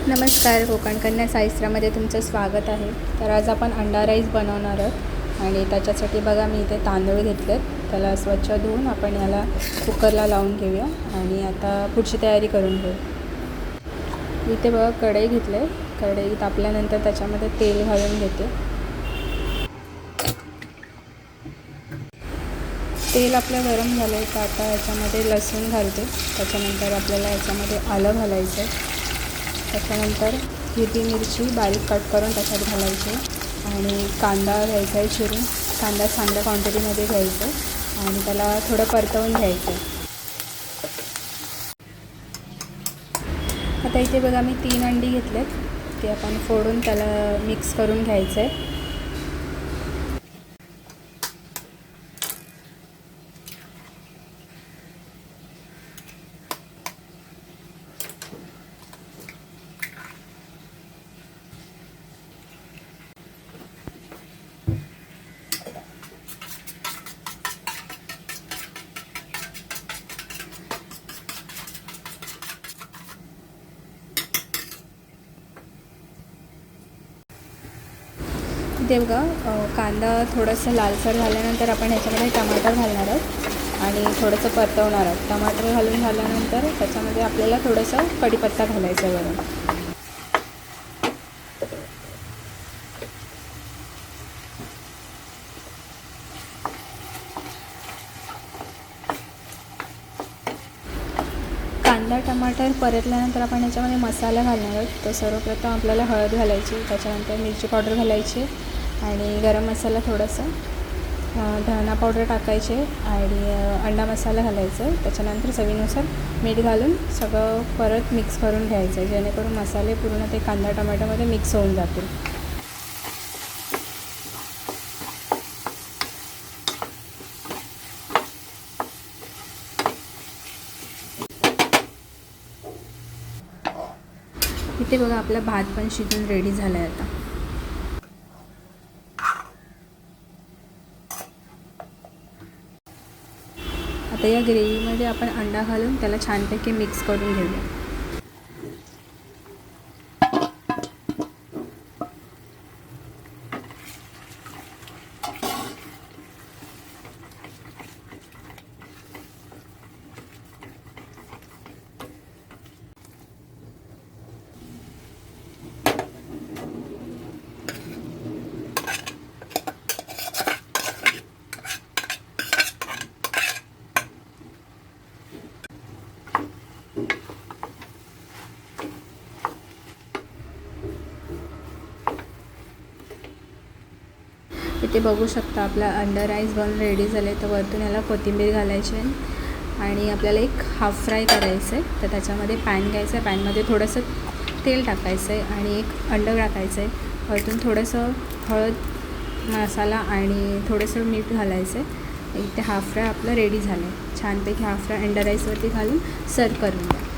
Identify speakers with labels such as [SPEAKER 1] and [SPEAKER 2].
[SPEAKER 1] नमस्कार, कोकण कन्या साईस्त्रामध्ये तुमचं स्वागत आहे. तर आज आपण अंडा राईस बनवणार आहोत आणि त्याच्यासाठी बघा मी इथे तांदूळ घेतलेत. त्याला स्वच्छ धुवून आपण याला कुकरला लावून घेऊया आणि आता पुढची तयारी करून घेऊ. इथे बघा कढई घेतले. कढई तापल्यानंतर त्याच्यामध्ये तेल घालून घेते. तेल आपलं गरम झालं आहे तर आता याच्यामध्ये लसूण घालते. त्याच्यानंतर आपल्याला याच्यामध्ये आलं घालायचं आहे. त्याच्यानंतर हिरवी मिरची बारीक कट करून त्याच्यात घालायची आणि कांदा घ्यायचा आहे चिरून. कांदा चांगल्या क्वांटिटीमध्ये घ्यायचा आणि त्याला थोडं परतवून घ्यायचं. आता इथे बघा मी 3 अंडी घेतलेत. ते आपण फोडून त्याला मिक्स करून घ्यायचं आहे. इथे बघा कांदा थोडंसं लालसर झाल्यानंतर आपण ह्याच्यामध्ये टमाटर घालणार आहोत आणि थोडंसं परतवणार आहोत. टमाटर घालून झाल्यानंतर त्याच्यामध्ये आपल्याला थोडंसं कढीपत्ता घालायचा आहे वरून. कांदा टमाटर परतल्यानंतर आपण याच्यामध्ये मसाला घालणार आहोत. तर सर्वप्रथम आपल्याला हळद घालायची, त्याच्यानंतर मिरची पावडर घालायची आणि गरम मसाला थोडासा, धना पावडर टाकायचे आणि अंडा मसाला घालायचा. त्याच्यानंतर चवीनुसार मीठ घालून सगळं परत मिक्स करून घ्यायचं जेणेकरून मसाले पूर्ण ते कांदा टमाट्यामध्ये मिक्स होऊन जातील. इथे बघा आपला भात पण शिजून रेडी झाला आहे. आता या ग्रेव्हीमध्ये आपण अंडा घालून त्याला छानपैकी मिक्स करून घेऊया. इथे बघू शकता आपला अंडा राईस बनून रेडी झाले. तर वरतून याला कोथिंबीर घालायची आणि आपल्याला एक हाफ फ्राय करायचं आहे. तर त्याच्यामध्ये पॅन घ्यायचं आहे, पॅनमध्ये थोडंसं तेल टाकायचं आहे आणि एक अंडं टाकायचं आहे. वरतून थोडंसं हळद मसाला आणि थोडंसं मीठ घालायचं आहे. इथे हाफ फ्राय आपलं रेडी झालं आहे. छानपैकी हाफ फ्राय अंडा राईसवरती घालून सर्व करून द्या.